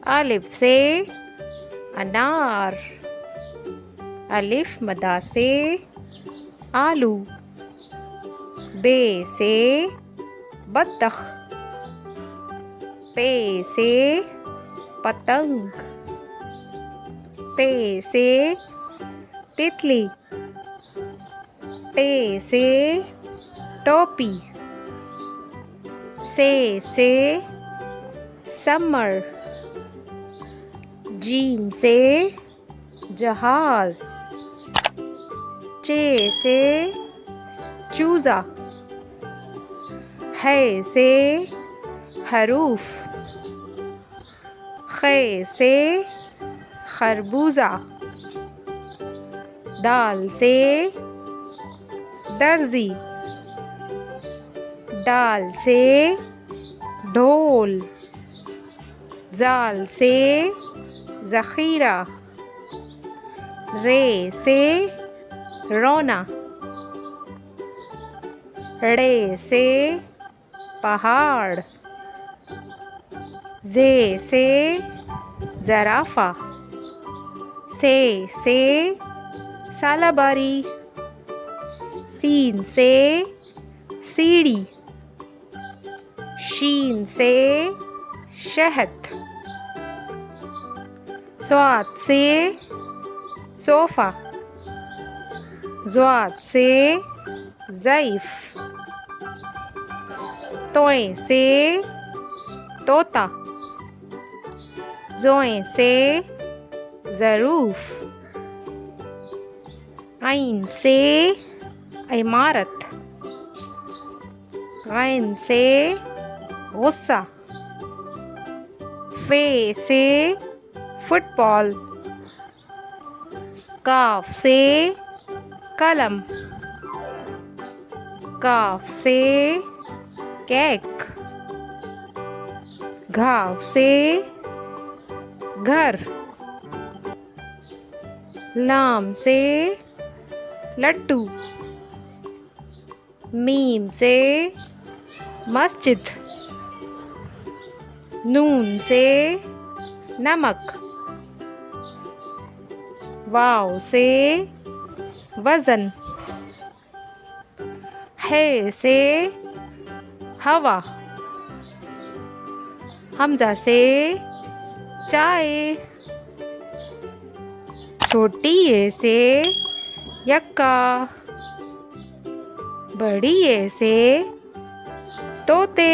अलिफ से अनार। अलिफ मदा से आलू। बे से बत्तख। पे से पतंग। ते से तितली। टे से टोपी। से समर। जीम से जहाज। चे से चूजा। है से हरूफ। खे से खरबूजा। दाल से दर्जी। दाल से ढोल। जाल से ज़ख़ीरा। रे से रोना। ड़े से पहाड़। जे से ज़राफ़ा। से सालाबारी। सीन से सीढ़ी। शीन से शहद। स्वाद से सोफ़ा। ज़्वाद से ज़ईफ़। तोए से तोता। ज़ोए से ज़रूफ़। आइन से इमारत। गैन से गुस्सा। फे से फुटबॉल। काफ से कलम। काफ से केक। घाव से घर। लाम से लट्टू। मीम से मस्जिद। नून से नमक। वाव से वज़न। है से हवा। हमज़ा से चाय। छोटी ए से यक्का। बड़ी ए से तोते।